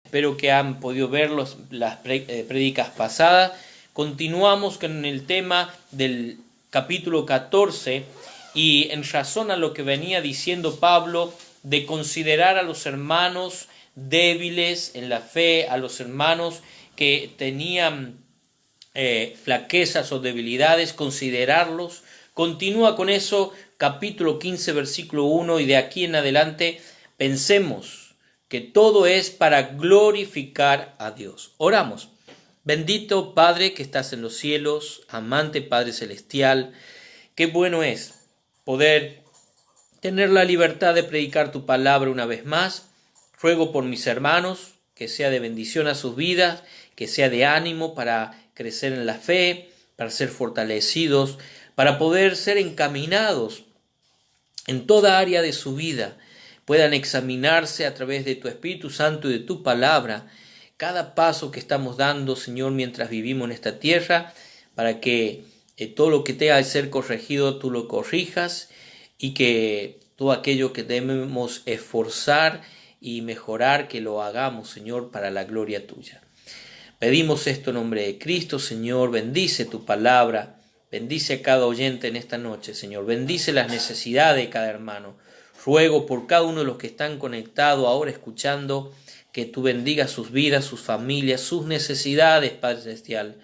espero que han podido ver las prédicas pasadas. Continuamos con el tema del capítulo 14 y en razón a lo que venía diciendo Pablo de considerar a los hermanos débiles en la fe, a los hermanos que tenían flaquezas o debilidades, considerarlos. Continúa con eso, capítulo 15, versículo 1, y de aquí en adelante pensemos que todo es para glorificar a Dios. Oramos. Bendito Padre que estás en los cielos, amante Padre celestial, qué bueno es poder tener la libertad de predicar tu palabra una vez más. Ruego por mis hermanos, que sea de bendición a sus vidas, que sea de ánimo para crecer en la fe, para ser fortalecidos, para poder ser encaminados en toda área de su vida, puedan examinarse a través de tu Espíritu Santo y de tu palabra, cada paso que estamos dando, Señor, mientras vivimos en esta tierra, para que todo lo que tenga que ser corregido, tú lo corrijas, y que todo aquello que debemos esforzar y mejorar, que lo hagamos, Señor, para la gloria tuya. Pedimos esto en nombre de Cristo, Señor, bendice tu palabra, bendice a cada oyente en esta noche, Señor, bendice las necesidades de cada hermano. Ruego por cada uno de los que están conectados ahora escuchando, que tú bendigas sus vidas, sus familias, sus necesidades, Padre Celestial.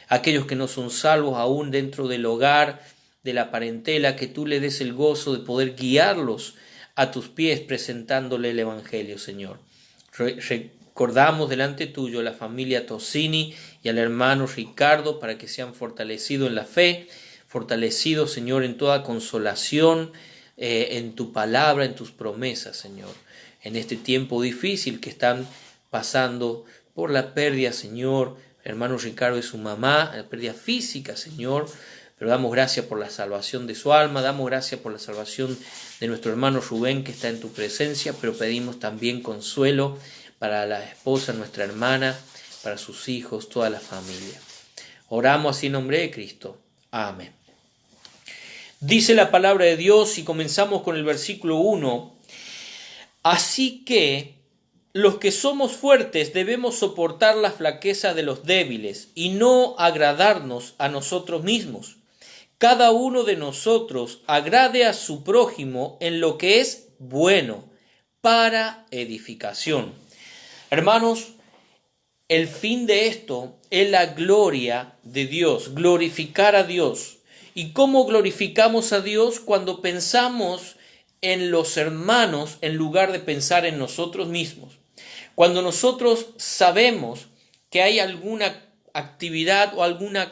Aquellos que no son salvos aún dentro del hogar, de la parentela, que tú le des el gozo de poder guiarlos a tus pies presentándole el Evangelio, Señor. Recordamos delante tuyo a la familia Tosini y al hermano Ricardo para que sean fortalecidos en la fe, fortalecidos, Señor, en toda consolación, en tu palabra, en tus promesas, Señor. En este tiempo difícil que están pasando por la pérdida, Señor, hermano Ricardo y su mamá, la pérdida física, Señor, pero damos gracias por la salvación de su alma, damos gracias por la salvación de nuestro hermano Rubén que está en tu presencia, pero pedimos también consuelo para la esposa, nuestra hermana, para sus hijos, toda la familia. Oramos así en nombre de Cristo. Amén. Dice la palabra de Dios y comenzamos con el versículo 1. Así que los que somos fuertes debemos soportar la flaqueza de los débiles y no agradarnos a nosotros mismos. Cada uno de nosotros agrade a su prójimo en lo que es bueno, para edificación. Hermanos, el fin de esto es la gloria de Dios, glorificar a Dios. ¿Y cómo glorificamos a Dios? Cuando pensamos en los hermanos en lugar de pensar en nosotros mismos. Cuando nosotros sabemos que hay alguna actividad o alguna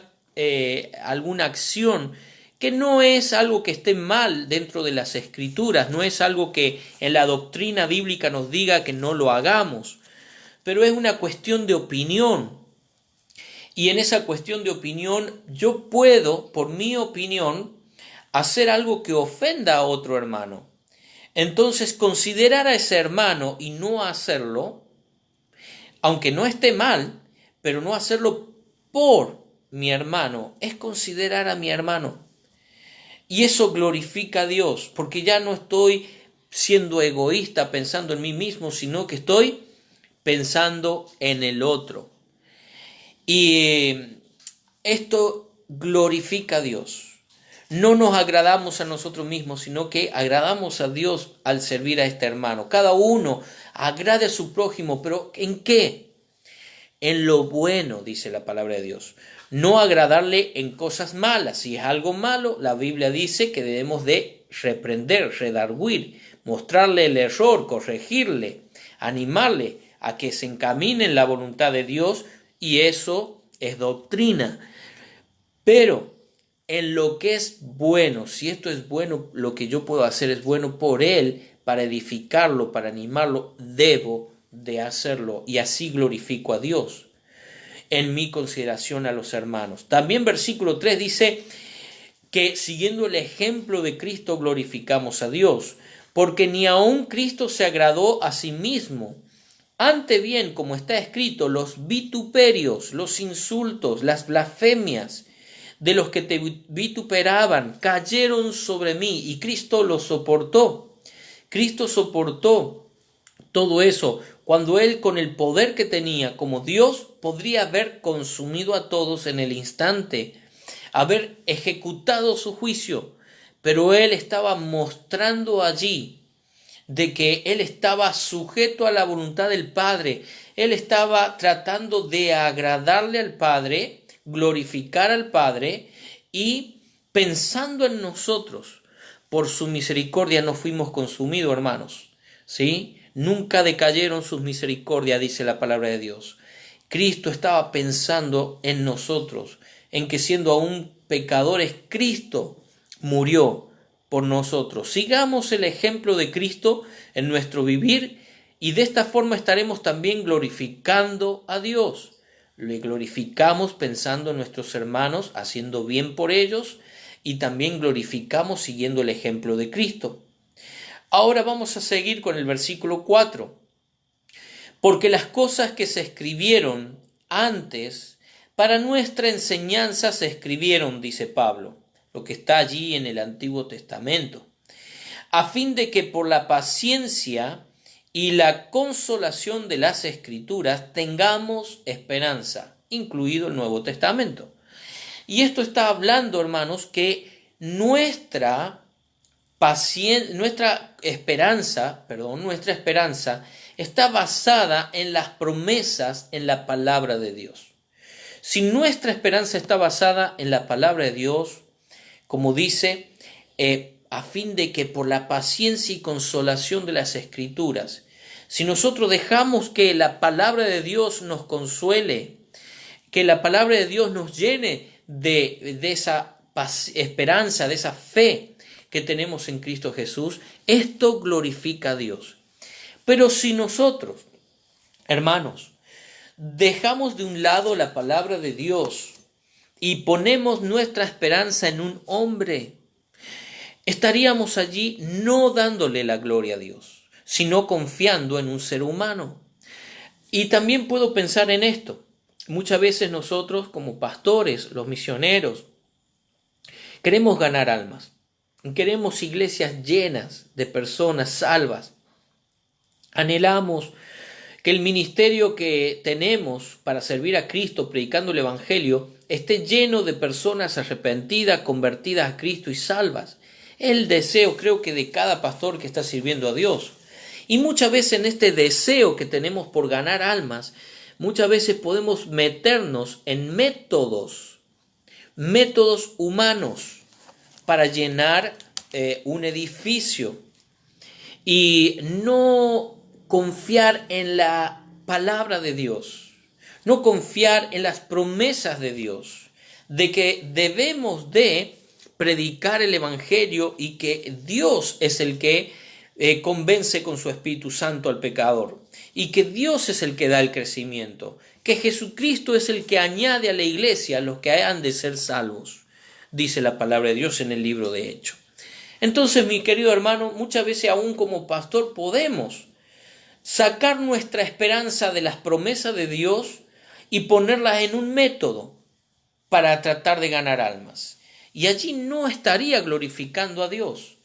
acción que no es algo que esté mal dentro de las Escrituras, no es algo que en la doctrina bíblica nos diga que no lo hagamos, pero es una cuestión de opinión. Y en esa cuestión de opinión yo puedo, por mi opinión, hacer algo que ofenda a otro hermano. Entonces considerar a ese hermano y no hacerlo, aunque no esté mal, pero no hacerlo por mi hermano, es considerar a mi hermano. Y eso glorifica a Dios, porque ya no estoy siendo egoísta pensando en mí mismo, sino que estoy pensando en el otro. Y esto glorifica a Dios. No nos agradamos a nosotros mismos, sino que agradamos a Dios al servir a este hermano. Cada uno agrade a su prójimo, pero ¿en qué? En lo bueno, dice la palabra de Dios. No agradarle en cosas malas. Si es algo malo, la Biblia dice que debemos de reprender, redarguir, mostrarle el error, corregirle, animarle a que se encamine en la voluntad de Dios, y eso es doctrina. Pero en lo que es bueno, si esto es bueno, lo que yo puedo hacer es bueno por él, para edificarlo, para animarlo, debo de hacerlo, y así glorifico a Dios en mi consideración a los hermanos. También versículo 3 dice que siguiendo el ejemplo de Cristo glorificamos a Dios, porque ni aun Cristo se agradó a sí mismo. Antes bien, como está escrito, los vituperios, los insultos, las blasfemias de los que te vituperaban cayeron sobre mí, y Cristo los soportó. Cristo soportó Todo eso, cuando Él con el poder que tenía como Dios, podría haber consumido a todos en el instante, haber ejecutado su juicio, pero Él estaba mostrando allí de que Él estaba sujeto a la voluntad del Padre. Él estaba tratando de agradarle al Padre, glorificar al Padre y pensando en nosotros. Por su misericordia no fuimos consumidos, hermanos. ¿Sí? Nunca decayeron sus misericordias, dice la palabra de Dios. Cristo estaba pensando en nosotros, en que siendo aún pecadores, Cristo murió por nosotros. Sigamos el ejemplo de Cristo en nuestro vivir y de esta forma estaremos también glorificando a Dios. Le glorificamos pensando en nuestros hermanos, haciendo bien por ellos y también glorificamos siguiendo el ejemplo de Cristo. Ahora vamos a seguir con el versículo 4. Porque las cosas que se escribieron antes para nuestra enseñanza se escribieron, dice Pablo, lo que está allí en el Antiguo Testamento, a fin de que por la paciencia y la consolación de las Escrituras tengamos esperanza, incluido el Nuevo Testamento. Y esto está hablando, hermanos, que nuestra esperanza está basada en las promesas en la palabra de Dios. Si nuestra esperanza está basada en la palabra de Dios, como dice, a fin de que por la paciencia y consolación de las Escrituras, si nosotros dejamos que la palabra de Dios nos consuele, que la palabra de Dios nos llene de esa esperanza, de esa fe que tenemos en Cristo Jesús, esto glorifica a Dios. Pero si nosotros, hermanos, dejamos de un lado la palabra de Dios y ponemos nuestra esperanza en un hombre, estaríamos allí no dándole la gloria a Dios, sino confiando en un ser humano. Y también puedo pensar en esto. Muchas veces nosotros como pastores, los misioneros, queremos ganar almas. Queremos iglesias llenas de personas salvas. Anhelamos que el ministerio que tenemos para servir a Cristo predicando el Evangelio esté lleno de personas arrepentidas, convertidas a Cristo y salvas. El deseo, creo que de cada pastor que está sirviendo a Dios. Y muchas veces en este deseo que tenemos por ganar almas, muchas veces podemos meternos en métodos humanos para llenar un edificio y no confiar en la palabra de Dios, no confiar en las promesas de Dios, de que debemos de predicar el Evangelio y que Dios es el que convence con su Espíritu Santo al pecador y que Dios es el que da el crecimiento, que Jesucristo es el que añade a la iglesia a los que han de ser salvos, dice la palabra de Dios en el libro de Hechos. Entonces, mi querido hermano, muchas veces aún como pastor podemos sacar nuestra esperanza de las promesas de Dios y ponerlas en un método para tratar de ganar almas. Y allí no estaría glorificando a Dios.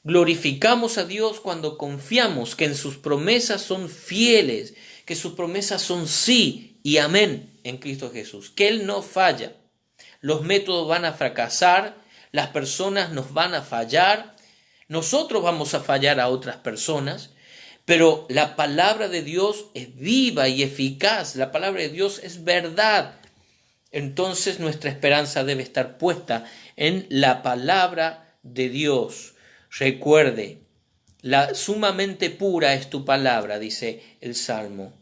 Glorificamos a Dios cuando confiamos que en sus promesas son fieles, que sus promesas son sí y amén en Cristo Jesús, que Él no falla. Los métodos van a fracasar, las personas nos van a fallar, nosotros vamos a fallar a otras personas, pero la palabra de Dios es viva y eficaz, la palabra de Dios es verdad. Entonces nuestra esperanza debe estar puesta en la palabra de Dios. Recuerde, sumamente pura es tu palabra, dice el Salmo.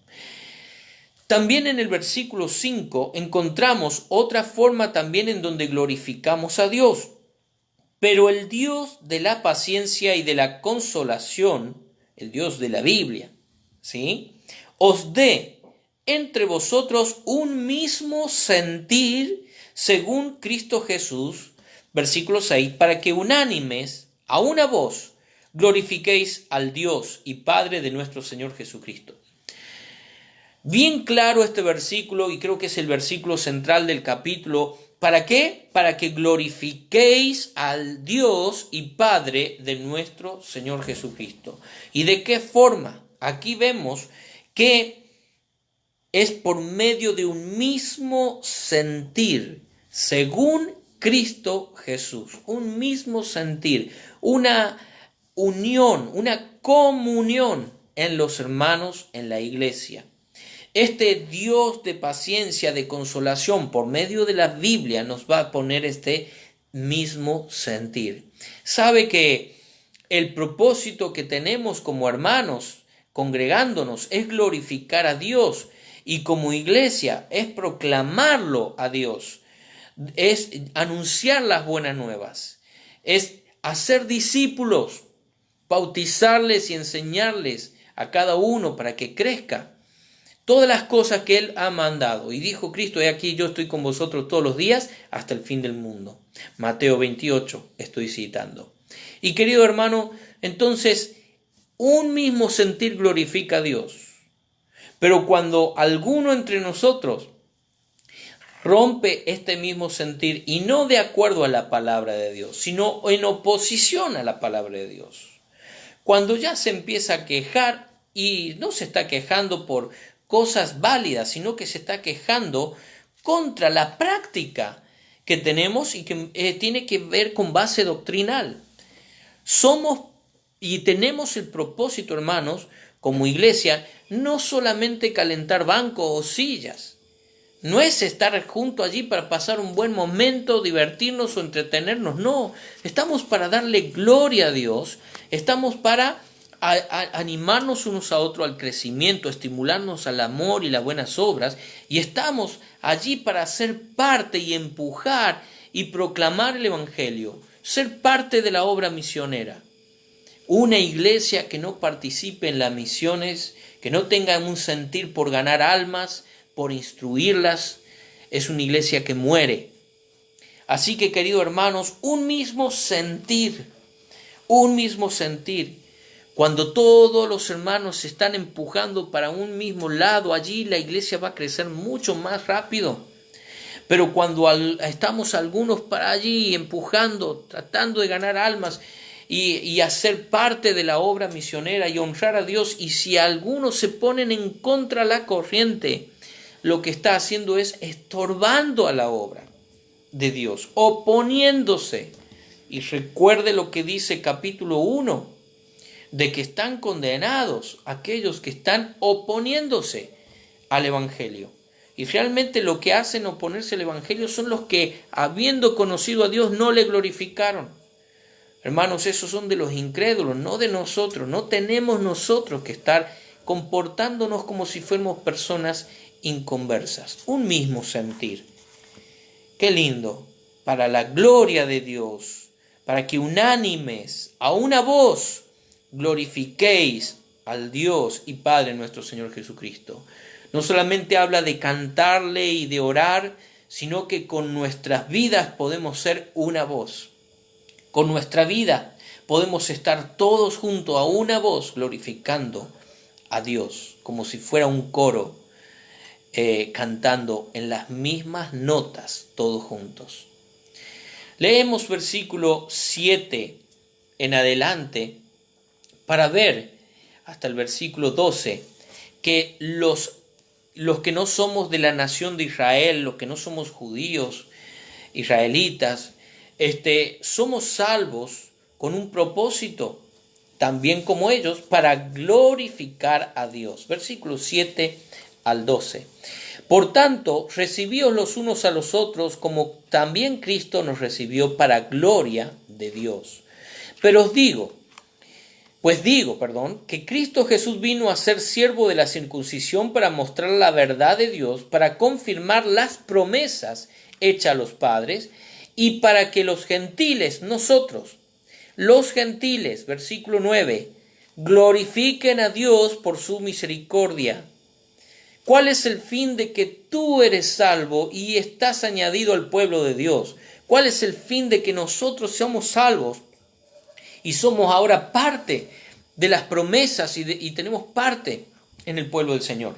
También en el versículo 5 encontramos otra forma también en donde glorificamos a Dios. Pero el Dios de la paciencia y de la consolación, el Dios de la Biblia, ¿sí?, os dé entre vosotros un mismo sentir según Cristo Jesús, versículo 6, para que unánimes, a una voz, glorifiquéis al Dios y Padre de nuestro Señor Jesucristo. Bien claro este versículo, y creo que es el versículo central del capítulo. ¿Para qué? Para que glorifiquéis al Dios y Padre de nuestro Señor Jesucristo. ¿Y de qué forma? aquí vemos que es por medio de un mismo sentir, según Cristo Jesús. Un mismo sentir, una unión, una comunión en los hermanos en la iglesia. Este Dios de paciencia, de consolación, por medio de la Biblia nos va a poner este mismo sentir. Sabe que el propósito que tenemos como hermanos, congregándonos, es glorificar a Dios, y como iglesia es proclamarlo a Dios, es anunciar las buenas nuevas, es hacer discípulos, bautizarles y enseñarles a cada uno para que crezca. Todas las cosas que Él ha mandado. Y dijo Cristo, he aquí yo estoy con vosotros todos los días hasta el fin del mundo. Mateo 28 estoy citando. Y querido hermano, entonces un mismo sentir glorifica a Dios. Pero cuando alguno entre nosotros rompe este mismo sentir y no de acuerdo a la palabra de Dios, sino en oposición a la palabra de Dios, cuando ya se empieza a quejar y no se está quejando por cosas válidas, sino que se está quejando contra la práctica que tenemos y que tiene que ver con base doctrinal. Somos y tenemos el propósito, hermanos, como iglesia, no solamente calentar bancos o sillas. No es estar junto allí para pasar un buen momento, divertirnos o entretenernos. No, estamos para darle gloria a Dios. Estamos para animarnos unos a otros al crecimiento, estimularnos al amor y las buenas obras. Y estamos allí para ser parte y empujar y proclamar el Evangelio. Ser parte de la obra misionera. Una iglesia que no participe en las misiones, que no tenga un sentir por ganar almas, por instruirlas, es una iglesia que muere. Así que, queridos hermanos, un mismo sentir. Cuando todos los hermanos se están empujando para un mismo lado, allí la iglesia va a crecer mucho más rápido. Pero cuando estamos algunos para allí empujando, tratando de ganar almas, y hacer parte de la obra misionera y honrar a Dios, y si algunos se ponen en contra de la corriente, lo que está haciendo es estorbando a la obra de Dios, oponiéndose. Y recuerde lo que dice capítulo 1, de que están condenados aquellos que están oponiéndose al Evangelio. Y realmente lo que hacen oponerse al Evangelio son los que, habiendo conocido a Dios, no le glorificaron. Hermanos, esos son de los incrédulos, no de nosotros. No tenemos nosotros que estar comportándonos como si fuéramos personas inconversas. Un mismo sentir. Qué lindo. Para la gloria de Dios, para que unánimes, a una voz, glorifiquéis al Dios y Padre nuestro Señor Jesucristo. No solamente habla de cantarle y de orar, sino que con nuestras vidas podemos ser una voz. Con nuestra vida podemos estar todos juntos a una voz glorificando a Dios, como si fuera un coro, cantando en las mismas notas, todos juntos. Leemos versículo 7 en adelante para ver hasta el versículo 12 que los que no somos de la nación de Israel, los que no somos judíos, israelitas, somos salvos con un propósito, también como ellos, para glorificar a Dios. Versículos 7 al 12. Por tanto, recibíos los unos a los otros, como también Cristo nos recibió para gloria de Dios. Pero os digo, que Cristo Jesús vino a ser siervo de la circuncisión para mostrar la verdad de Dios, para confirmar las promesas hechas a los padres, y para que los gentiles, nosotros, los gentiles, versículo 9, glorifiquen a Dios por su misericordia. ¿Cuál es el fin de que tú eres salvo y estás añadido al pueblo de Dios? ¿Cuál es el fin de que nosotros seamos salvos y somos ahora parte de las promesas y tenemos parte en el pueblo del Señor?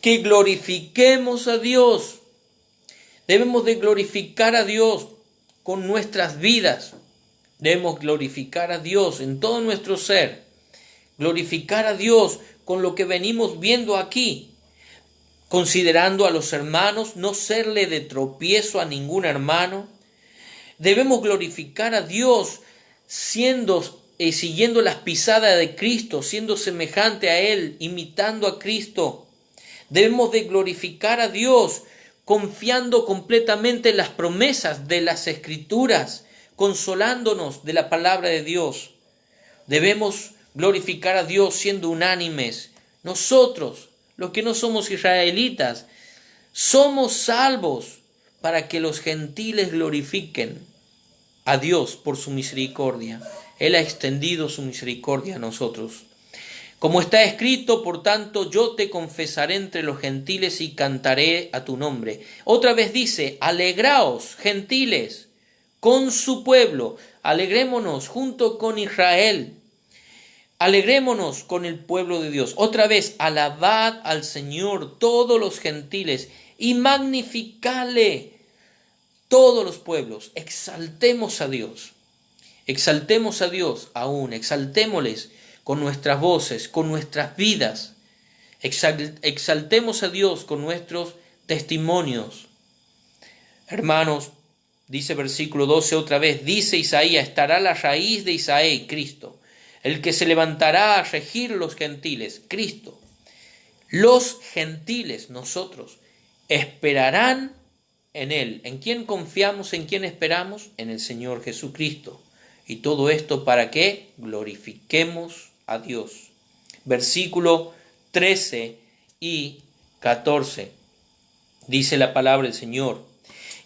Que glorifiquemos a Dios. Debemos de glorificar a Dios con nuestras vidas. Debemos glorificar a Dios en todo nuestro ser. glorificar a Dios con lo que venimos viendo aquí, considerando a los hermanos, no serle de tropiezo a ningún hermano. Debemos glorificar a Dios siguiendo las pisadas de Cristo, siendo semejante a Él, imitando a Cristo. Debemos de glorificar a Dios confiando completamente en las promesas de las Escrituras, consolándonos de la palabra de Dios. Debemos glorificar a Dios siendo unánimes. Nosotros, los que no somos israelitas, somos salvos para que los gentiles glorifiquen a Dios por su misericordia. Él ha extendido su misericordia a nosotros. Como está escrito, por tanto, yo te confesaré entre los gentiles y cantaré a tu nombre. Otra vez dice, alegraos, gentiles, con su pueblo. Alegrémonos junto con Israel. Alegrémonos con el pueblo de Dios. Otra vez, alabad al Señor todos los gentiles y magnificadle todos los pueblos. Exaltemos a Dios. Exaltemos a Dios aún. Exaltémosles con nuestras voces, con nuestras vidas. Exaltemos a Dios con nuestros testimonios. Hermanos, dice versículo 12 otra vez, dice Isaías, estará la raíz de Isaí, Cristo, el que se levantará a regir los gentiles, Cristo. Los gentiles, nosotros, esperarán en Él. ¿En quién confiamos? ¿En quién esperamos? En el Señor Jesucristo. Y todo esto para que glorifiquemos a Dios. Versículo 13 y 14. Dice la palabra del Señor.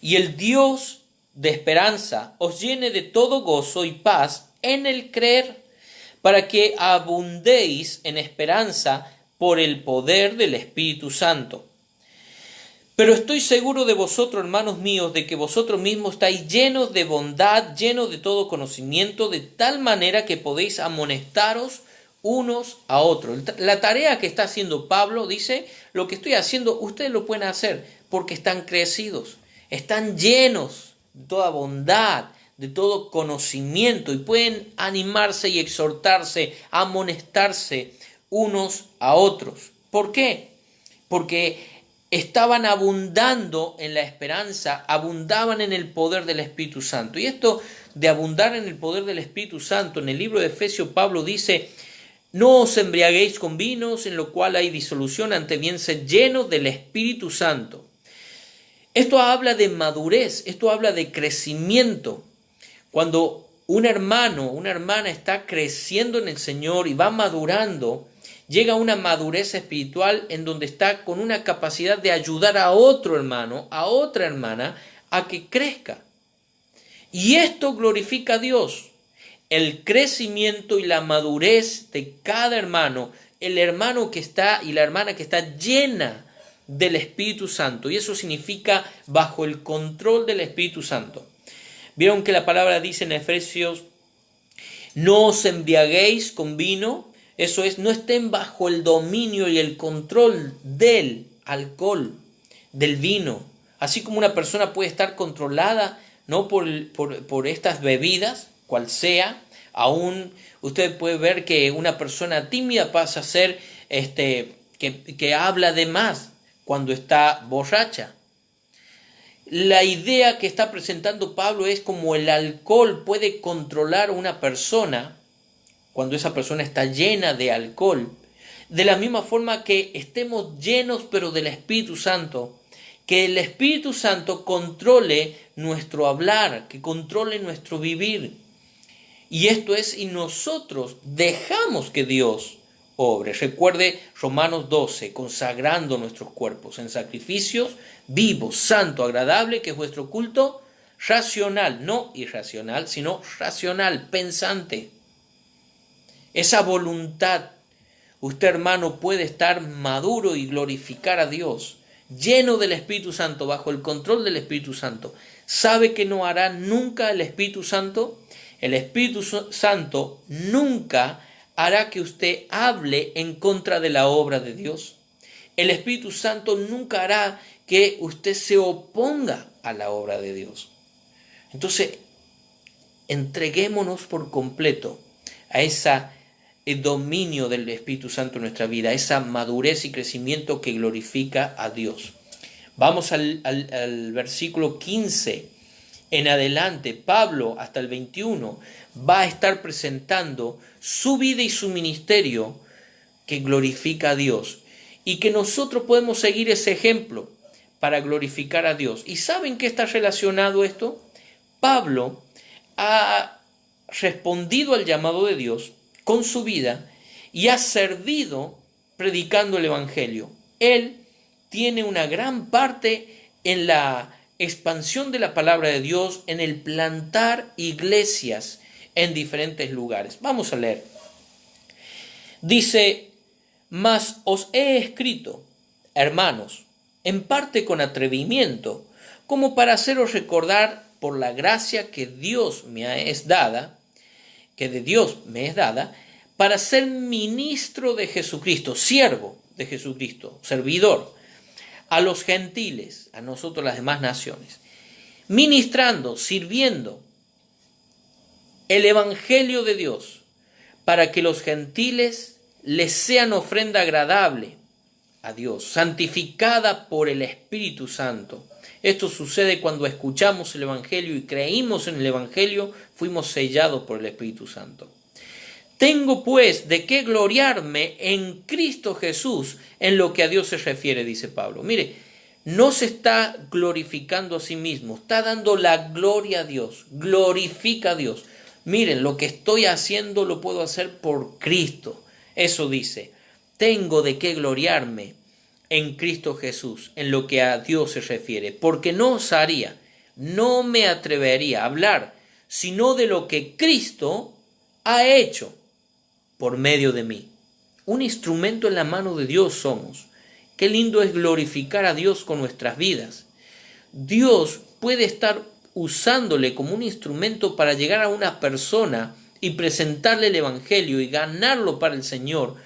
Y el Dios de esperanza os llene de todo gozo y paz en el creer, para que abundéis en esperanza por el poder del Espíritu Santo. Pero estoy seguro de vosotros, hermanos míos, de que vosotros mismos estáis llenos de bondad, llenos de todo conocimiento, de tal manera que podéis amonestaros unos a otros. La tarea que está haciendo Pablo, dice, lo que estoy haciendo, ustedes lo pueden hacer porque están crecidos, están llenos de toda bondad, de todo conocimiento y pueden animarse y exhortarse, amonestarse unos a otros. ¿Por qué? Porque estaban abundando en la esperanza, abundaban en el poder del Espíritu Santo. Y esto de abundar en el poder del Espíritu Santo, en el libro de Efesios Pablo dice, no os embriaguéis con vinos en lo cual hay disolución, antes bien sed llenos del Espíritu Santo. Esto habla de madurez, esto habla de crecimiento. Cuando un hermano, una hermana está creciendo en el Señor y va madurando, llega a una madurez espiritual en donde está con una capacidad de ayudar a otro hermano, a otra hermana, a que crezca. Y esto glorifica a Dios. El crecimiento y la madurez de cada hermano, el hermano que está y la hermana que está llena del Espíritu Santo. Y eso significa bajo el control del Espíritu Santo. Vieron que la palabra dice en Efesios, no os embriaguéis con vino. Eso es, no estén bajo el dominio y el control del alcohol, del vino. Así como una persona puede estar controlada, ¿no? por estas bebidas, cual sea. Aún usted puede ver que una persona tímida pasa a ser que habla de más cuando está borracha. La idea que está presentando Pablo es como el alcohol puede controlar a una persona cuando esa persona está llena de alcohol, de la misma forma que estemos llenos pero del Espíritu Santo, que el Espíritu Santo controle nuestro hablar, que controle nuestro vivir. Y esto es, y nosotros dejamos que Dios obre. Recuerde Romanos 12, consagrando nuestros cuerpos en sacrificios vivos, santo, agradable, que es vuestro culto racional, no irracional, sino racional, pensante. Esa voluntad, usted hermano puede estar maduro y glorificar a Dios, lleno del Espíritu Santo, bajo el control del Espíritu Santo. ¿Sabe que no hará nunca el Espíritu Santo? El Espíritu Santo nunca hará que usted hable en contra de la obra de Dios. El Espíritu Santo nunca hará que usted se oponga a la obra de Dios. Entonces, entreguémonos por completo a esa el dominio del Espíritu Santo en nuestra vida, esa madurez y crecimiento que glorifica a Dios. Vamos al versículo 15 en adelante. Pablo, hasta el 21, va a estar presentando su vida y su ministerio que glorifica a Dios, y que nosotros podemos seguir ese ejemplo para glorificar a Dios. ¿Y saben qué está relacionado esto? Pablo ha respondido al llamado de Dios con su vida y ha servido predicando el Evangelio. Él tiene una gran parte en la expansión de la palabra de Dios, en el plantar iglesias en diferentes lugares. Vamos a leer. Dice: mas os he escrito, hermanos, en parte con atrevimiento, como para haceros recordar por la gracia que de Dios me es dada, para ser ministro de Jesucristo, siervo de Jesucristo, servidor, a los gentiles, a nosotros las demás naciones, ministrando, sirviendo el Evangelio de Dios, para que los gentiles les sean ofrenda agradable a Dios, santificada por el Espíritu Santo. Esto sucede cuando escuchamos el Evangelio y creímos en el Evangelio, fuimos sellados por el Espíritu Santo. Tengo pues de qué gloriarme en Cristo Jesús en lo que a Dios se refiere, dice Pablo. Mire, no se está glorificando a sí mismo, está dando la gloria a Dios, glorifica a Dios. Miren, lo que estoy haciendo lo puedo hacer por Cristo. Eso dice, tengo de qué gloriarme en Cristo Jesús, en lo que a Dios se refiere, porque no me atrevería a hablar, sino de lo que Cristo ha hecho por medio de mí. Un instrumento en la mano de Dios somos. Qué lindo es glorificar a Dios con nuestras vidas. Dios puede estar usándole como un instrumento para llegar a una persona y presentarle el Evangelio y ganarlo para el Señor,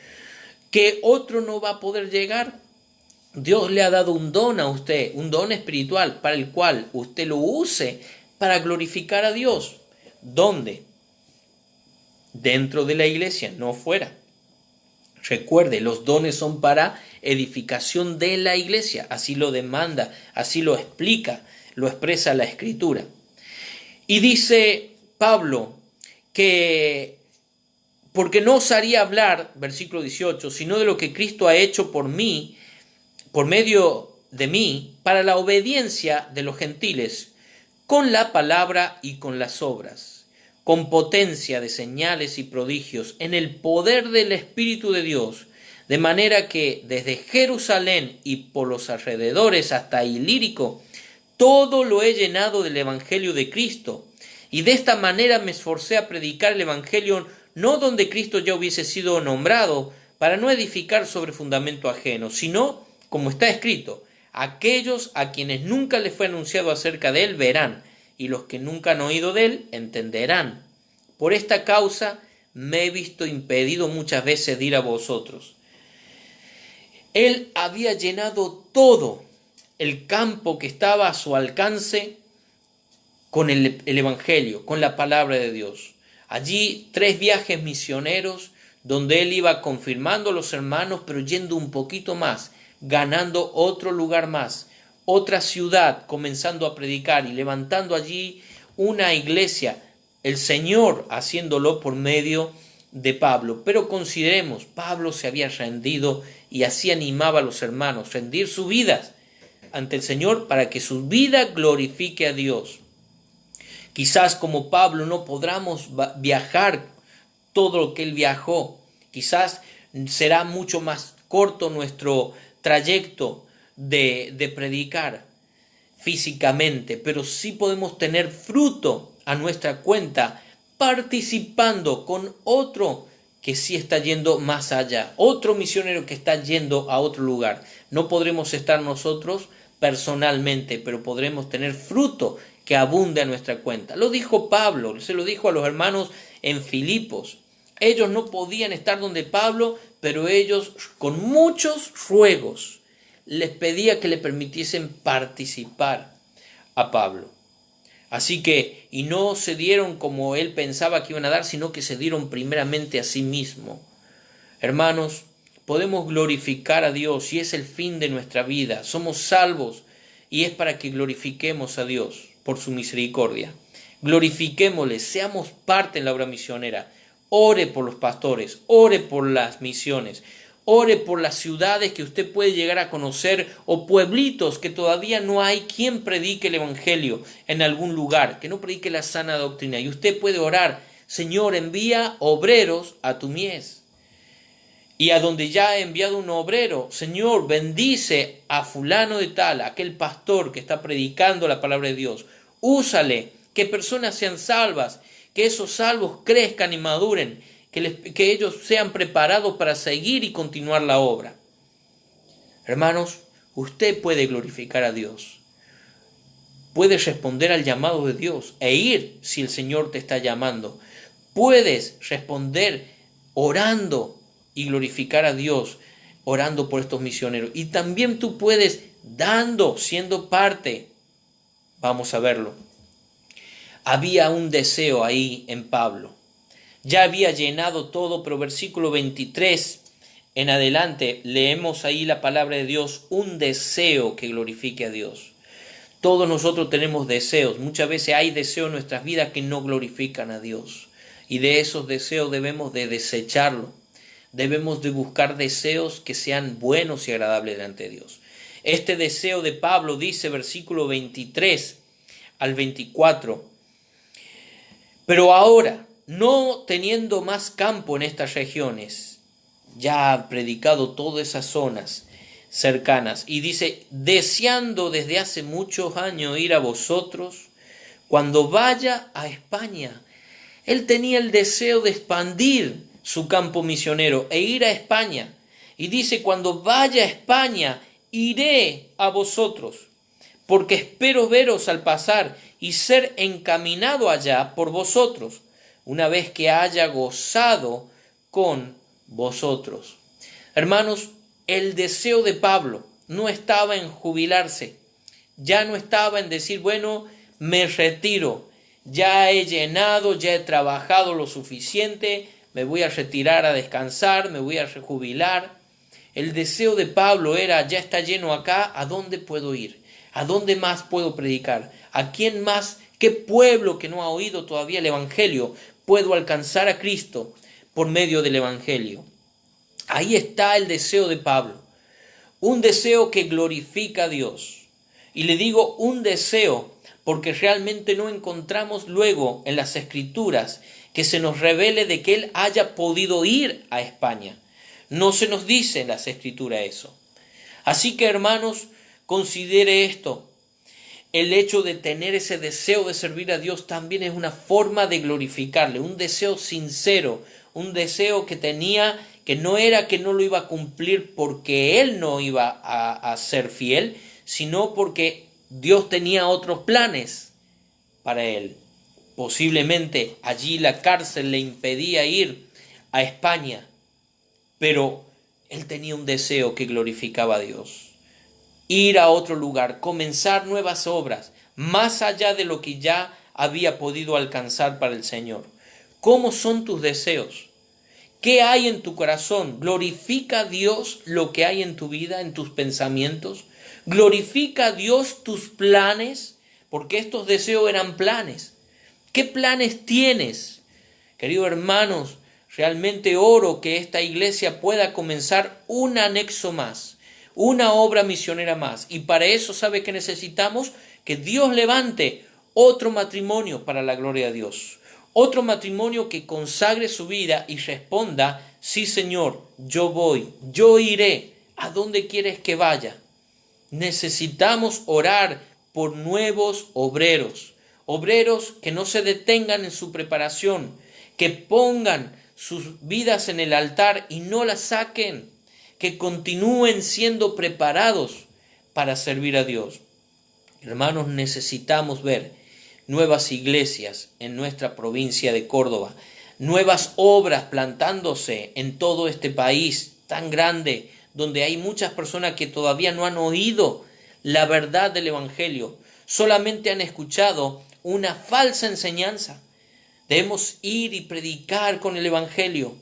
que otro no va a poder llegar. Dios le ha dado un don a usted, un don espiritual, para el cual usted lo use para glorificar a Dios. ¿Dónde? Dentro de la iglesia, no fuera. Recuerde, los dones son para edificación de la iglesia, así lo demanda, así lo explica, lo expresa la Escritura. Y dice Pablo que porque no osaría hablar, versículo 18, sino de lo que Cristo ha hecho por mí, por medio de mí, para la obediencia de los gentiles, con la palabra y con las obras, con potencia de señales y prodigios, en el poder del Espíritu de Dios, de manera que desde Jerusalén y por los alrededores hasta Ilírico, todo lo he llenado del Evangelio de Cristo, y de esta manera me esforcé a predicar el Evangelio no donde Cristo ya hubiese sido nombrado, para no edificar sobre fundamento ajeno, sino, como está escrito, aquellos a quienes nunca les fue anunciado acerca de él verán, y los que nunca han oído de él entenderán. Por esta causa me he visto impedido muchas veces de ir a vosotros. Él había llenado todo el campo que estaba a su alcance con el Evangelio, con la palabra de Dios. Allí 3 viajes misioneros donde él iba confirmando a los hermanos, pero yendo un poquito más, ganando otro lugar más, otra ciudad, comenzando a predicar y levantando allí una iglesia, el Señor haciéndolo por medio de Pablo. Pero consideremos, Pablo se había rendido y así animaba a los hermanos, rendir sus vidas ante el Señor para que su vida glorifique a Dios. Quizás como Pablo no podamos viajar todo lo que él viajó. Quizás será mucho más corto nuestro trayecto de predicar físicamente, pero sí podemos tener fruto a nuestra cuenta participando con otro que sí está yendo más allá, otro misionero que está yendo a otro lugar. No podremos estar nosotros personalmente, pero podremos tener fruto que abunde a nuestra cuenta. Lo dijo Pablo, se lo dijo a los hermanos en Filipos. Ellos no podían estar donde Pablo, pero ellos con muchos ruegos les pedía que le permitiesen participar a Pablo. Así que, y no se dieron como él pensaba que iban a dar, sino que se dieron primeramente a sí mismo, Hermanos, podemos glorificar a Dios y es el fin de nuestra vida. Somos salvos y es para que glorifiquemos a Dios por su misericordia. Glorifiquémosle, seamos parte en la obra misionera. Ore por los pastores, ore por las misiones, ore por las ciudades que usted puede llegar a conocer o pueblitos que todavía no hay quien predique el Evangelio en algún lugar, que no predique la sana doctrina. Y usted puede orar, Señor, envía obreros a tu mies. Y a donde ya ha enviado un obrero, Señor, bendice a fulano de tal, aquel pastor que está predicando la palabra de Dios. Úsale, que personas sean salvas, que esos salvos crezcan y maduren, que ellos sean preparados para seguir y continuar la obra. Hermanos, usted puede glorificar a Dios. Puede responder al llamado de Dios e ir si el Señor te está llamando. Puedes responder orando y glorificar a Dios, orando por estos misioneros. Y también tú puedes dando, siendo parte. Vamos a verlo. Había un deseo ahí en Pablo. Ya había llenado todo, pero versículo 23 en adelante leemos ahí la palabra de Dios, un deseo que glorifique a Dios. Todos nosotros tenemos deseos. Muchas veces hay deseos en nuestras vidas que no glorifican a Dios. Y de esos deseos debemos de desecharlo. Debemos de buscar deseos que sean buenos y agradables delante de Dios. Este deseo de Pablo dice, versículo 23 al 24, pero ahora, no teniendo más campo en estas regiones, ya ha predicado todas esas zonas cercanas, y dice, deseando desde hace muchos años ir a vosotros, cuando vaya a España. Él tenía el deseo de expandir su campo misionero e ir a España. Y dice, cuando vaya a España, iré a vosotros, porque espero veros al pasar y ser encaminado allá por vosotros, una vez que haya gozado con vosotros. Hermanos, el deseo de Pablo no estaba en jubilarse, ya no estaba en decir, bueno, me retiro, ya he llenado, ya he trabajado lo suficiente, me voy a retirar a descansar, me voy a rejubilar. El deseo de Pablo era, ya está lleno acá, ¿a dónde puedo ir? ¿A dónde más puedo predicar? ¿A quién más? ¿Qué pueblo que no ha oído todavía el Evangelio puedo alcanzar a Cristo por medio del Evangelio? Ahí está el deseo de Pablo. Un deseo que glorifica a Dios. Y le digo un deseo porque realmente no encontramos luego en las Escrituras que se nos revele de que él haya podido ir a España. No se nos dice en las Escrituras eso. Así que, hermanos, considere esto. El hecho de tener ese deseo de servir a Dios también es una forma de glorificarle, un deseo sincero, un deseo que tenía, que no era que no lo iba a cumplir porque él no iba a ser fiel, sino porque Dios tenía otros planes para él. Posiblemente allí la cárcel le impedía ir a España, pero él tenía un deseo que glorificaba a Dios. Ir a otro lugar, comenzar nuevas obras, más allá de lo que ya había podido alcanzar para el Señor. ¿Cómo son tus deseos? ¿Qué hay en tu corazón? ¿Glorifica a Dios lo que hay en tu vida, en tus pensamientos? ¿Glorifica a Dios tus planes? Porque estos deseos eran planes. ¿Qué planes tienes? Queridos hermanos, realmente oro que esta iglesia pueda comenzar un anexo más, una obra misionera más. Y para eso, ¿sabe qué necesitamos? Que Dios levante otro matrimonio para la gloria de Dios. Otro matrimonio que consagre su vida y responda, sí Señor, yo voy, yo iré, ¿a dónde quieres que vaya? Necesitamos orar por nuevos obreros, obreros que no se detengan en su preparación, que pongan sus vidas en el altar y no las saquen, que continúen siendo preparados para servir a Dios. Hermanos, necesitamos ver nuevas iglesias en nuestra provincia de Córdoba, nuevas obras plantándose en todo este país tan grande, donde hay muchas personas que todavía no han oído la verdad del Evangelio, solamente han escuchado una falsa enseñanza. Debemos ir y predicar con el Evangelio.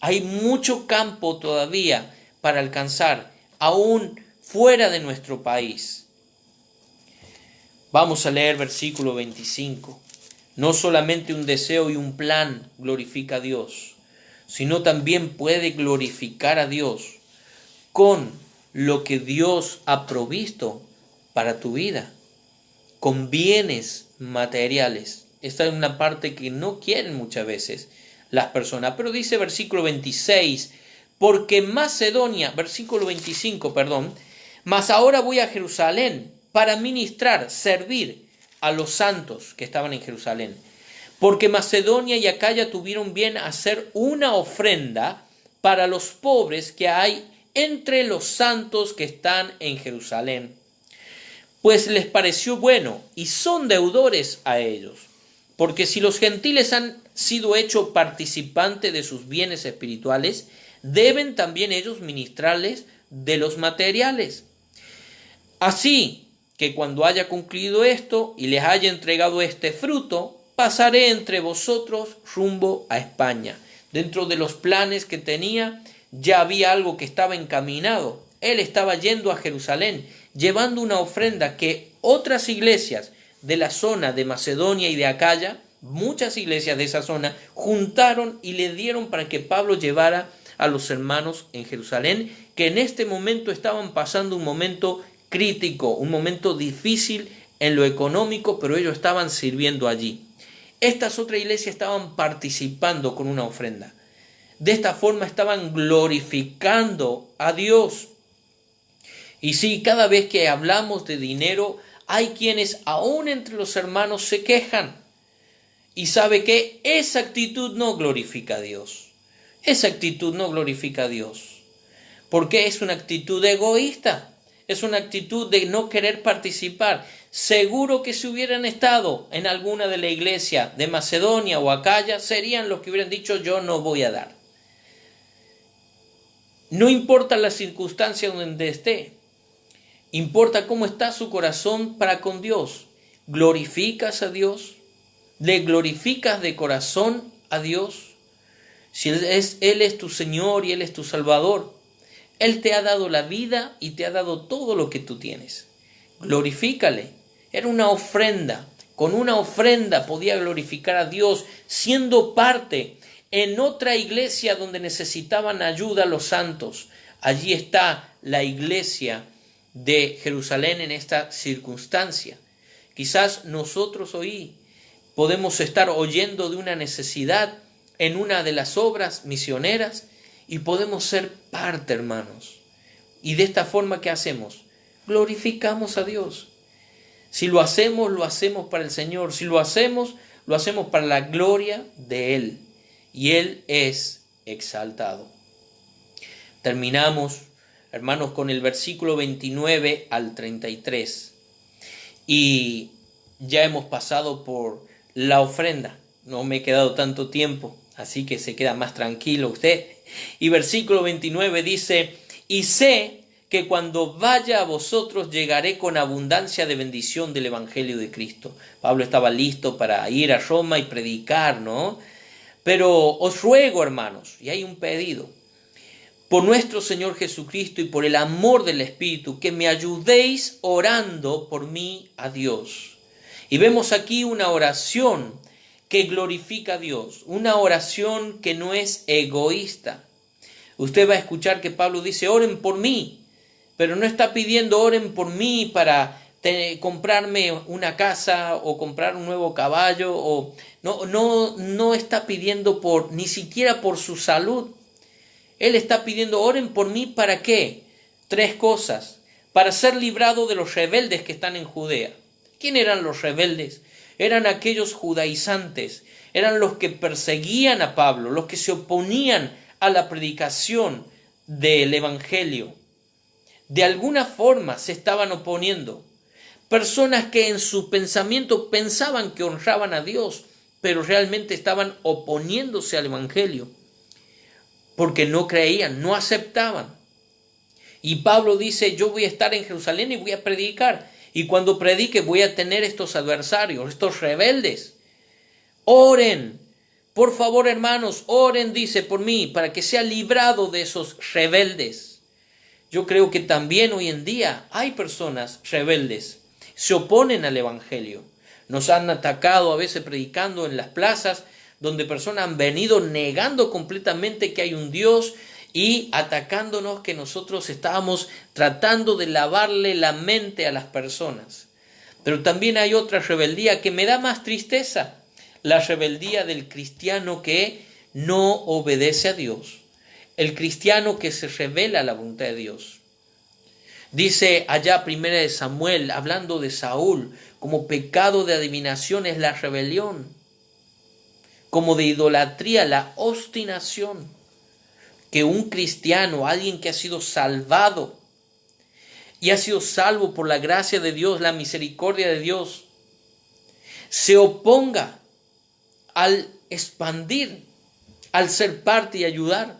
Hay mucho campo todavía para alcanzar, aún fuera de nuestro país. Vamos a leer versículo 25. No solamente un deseo y un plan glorifica a Dios, sino también puede glorificar a Dios con lo que Dios ha provisto para tu vida, con bienes materiales. Esta es una parte que no quieren muchas veces las personas, pero dice versículo 26, porque Macedonia, versículo 25, perdón, mas ahora voy a Jerusalén para ministrar, servir a los santos que estaban en Jerusalén. Porque Macedonia y Acaya tuvieron bien hacer una ofrenda para los pobres que hay entre los santos que están en Jerusalén. Pues les pareció bueno y son deudores a ellos. Porque si los gentiles han sido hechos participantes de sus bienes espirituales, deben también ellos ministrarles de los materiales. Así que cuando haya concluido esto y les haya entregado este fruto, pasaré entre vosotros rumbo a España. Dentro de los planes que tenía, ya había algo que estaba encaminado. Él estaba yendo a Jerusalén, llevando una ofrenda que otras iglesias de la zona de Macedonia y de Acaya, muchas iglesias de esa zona, juntaron y le dieron para que Pablo llevara a los hermanos en Jerusalén, que en este momento estaban pasando un momento crítico, un momento difícil en lo económico, pero ellos estaban sirviendo allí. Estas otras iglesias estaban participando con una ofrenda. De esta forma estaban glorificando a Dios. Y sí, cada vez que hablamos de dinero, hay quienes aún entre los hermanos se quejan. Y sabe que esa actitud no glorifica a Dios. Esa actitud no glorifica a Dios. Porque es una actitud egoísta. Es una actitud de no querer participar. Seguro que si hubieran estado en alguna de la iglesia de Macedonia o Acaya, serían los que hubieran dicho yo no voy a dar. No importa la circunstancia donde esté, importa cómo está su corazón para con Dios. ¿Glorificas a Dios? ¿Le glorificas de corazón a Dios? Si Él es tu Señor y Él es tu Salvador, Él te ha dado la vida y te ha dado todo lo que tú tienes. Glorifícale. Era una ofrenda. Con una ofrenda podía glorificar a Dios, siendo parte en otra iglesia donde necesitaban ayuda los santos. Allí está la iglesia de Jerusalén en esta circunstancia. Quizás nosotros hoy podemos estar oyendo de una necesidad en una de las obras misioneras y podemos ser parte, hermanos. Y de esta forma, ¿qué hacemos? Glorificamos a Dios. Si lo hacemos para el Señor. Si lo hacemos para la gloria de Él. Y Él es exaltado. Terminamos, hermanos, con el versículo 29 al 33. Y ya hemos pasado por la ofrenda. No me he quedado tanto tiempo, así que se queda más tranquilo usted. Y versículo 29 dice, y sé que cuando vaya a vosotros llegaré con abundancia de bendición del Evangelio de Cristo. Pablo estaba listo para ir a Roma y predicar, ¿no? Pero os ruego, hermanos, y hay un pedido, por nuestro Señor Jesucristo y por el amor del Espíritu, que me ayudéis orando por mí a Dios. Y vemos aquí una oración que glorifica a Dios, una oración que no es egoísta. Usted va a escuchar que Pablo dice, oren por mí, pero no está pidiendo oren por mí para comprarme una casa o comprar un nuevo caballo, o no está pidiendo ni siquiera por su salud. Él está pidiendo oren por mí ¿para qué? 3 cosas. Para ser librado de los rebeldes que están en Judea. ¿Quién eran los rebeldes? Eran aquellos judaizantes, eran los que perseguían a Pablo, los que se oponían a la predicación del Evangelio. De alguna forma se estaban oponiendo. Personas que en su pensamiento pensaban que honraban a Dios, pero realmente estaban oponiéndose al Evangelio, porque no creían, no aceptaban. Y Pablo dice, yo voy a estar en Jerusalén y voy a predicar. Y cuando predique voy a tener estos adversarios, estos rebeldes. Oren Por favor, hermanos, oren, dice, por mí, para que sea librado de esos rebeldes. Yo creo que también hoy en día hay personas rebeldes, se oponen al Evangelio. Nos han atacado a veces predicando en las plazas, donde personas han venido negando completamente que hay un Dios y atacándonos que nosotros estábamos tratando de lavarle la mente a las personas. Pero también hay otra rebeldía que me da más tristeza, la rebeldía del cristiano que no obedece a Dios, el cristiano que se rebela a la voluntad de Dios. Dice allá 1 Samuel, hablando de Saúl, como pecado de adivinación es la rebelión, como de idolatría la obstinación. Que un cristiano, alguien que ha sido salvado y ha sido salvo por la gracia de Dios, la misericordia de Dios, se oponga al expandir, al ser parte y ayudar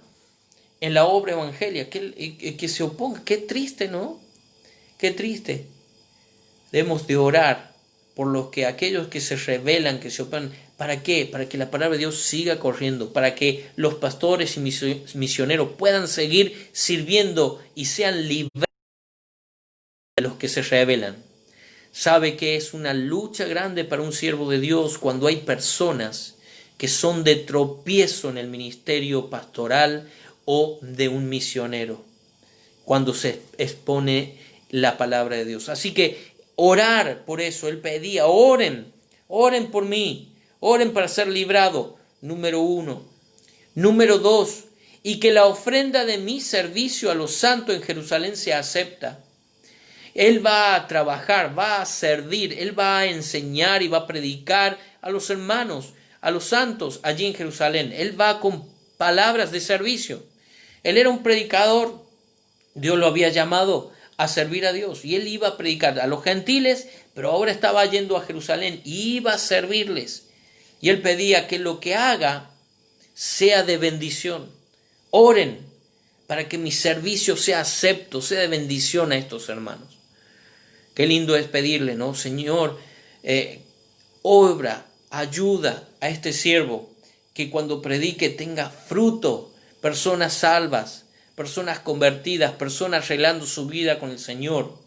en la obra evangélica, que se oponga. Qué triste, ¿no? Qué triste. Debemos de orar por los que aquellos que se rebelan, que se oponen. ¿Para qué? Para que la palabra de Dios siga corriendo, para que los pastores y misioneros puedan seguir sirviendo y sean libres de los que se rebelan. Sabe que es una lucha grande para un siervo de Dios cuando hay personas que son de tropiezo en el ministerio pastoral o de un misionero, cuando se expone la palabra de Dios. Así que orar por eso, él pedía, oren por mí. Oren para ser librado, número 1. Número 2, y que la ofrenda de mi servicio a los santos en Jerusalén se acepta. Él va a trabajar, va a servir, él va a enseñar y va a predicar a los hermanos, a los santos allí en Jerusalén. Él va con palabras de servicio. Él era un predicador, Dios lo había llamado a servir a Dios y él iba a predicar a los gentiles, pero ahora estaba yendo a Jerusalén y iba a servirles. Y él pedía que lo que haga sea de bendición. Oren para que mi servicio sea acepto, sea de bendición a estos hermanos. Qué lindo es pedirle, ¿no? Señor, obra, ayuda a este siervo que cuando predique tenga fruto, personas salvas, personas convertidas, personas arreglando su vida con el Señor.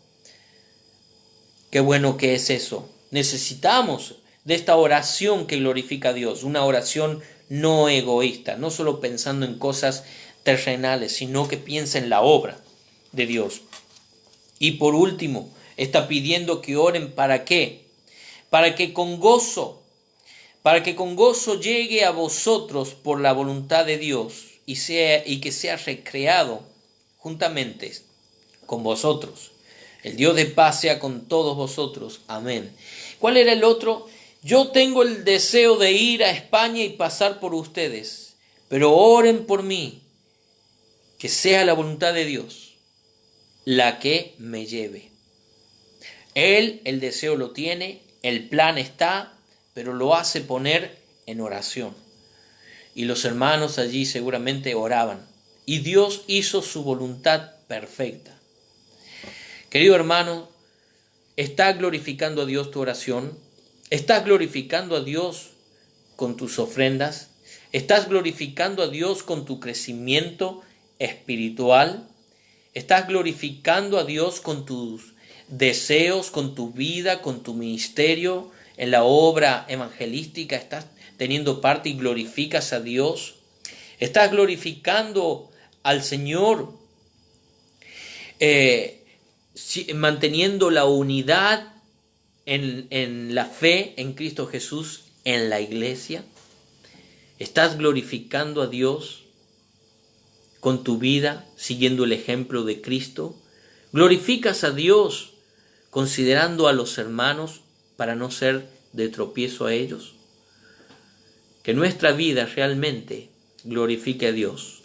Qué bueno que es eso. Necesitamos de esta oración que glorifica a Dios, una oración no egoísta, no solo pensando en cosas terrenales, sino que piensa en la obra de Dios. Y por último, está pidiendo que oren ¿para qué? Para que con gozo llegue a vosotros por la voluntad de Dios y que sea recreado juntamente con vosotros. El Dios de paz sea con todos vosotros. Amén. ¿Cuál era el otro? Yo tengo el deseo de ir a España y pasar por ustedes, pero oren por mí, que sea la voluntad de Dios la que me lleve. Él el deseo lo tiene, el plan está, pero lo hace poner en oración. Y los hermanos allí seguramente oraban, y Dios hizo su voluntad perfecta. Querido hermano, ¿estás glorificando a Dios tu oración? ¿Estás glorificando a Dios con tus ofrendas? ¿Estás glorificando a Dios con tu crecimiento espiritual? ¿Estás glorificando a Dios con tus deseos, con tu vida, con tu ministerio en la obra evangelística? ¿Estás teniendo parte y glorificas a Dios? ¿Estás glorificando al Señor manteniendo la unidad en la fe en Cristo Jesús en la iglesia? ¿Estás glorificando a Dios con tu vida, siguiendo el ejemplo de Cristo? ¿Glorificas a Dios considerando a los hermanos para no ser de tropiezo a ellos? Que nuestra vida realmente glorifique a Dios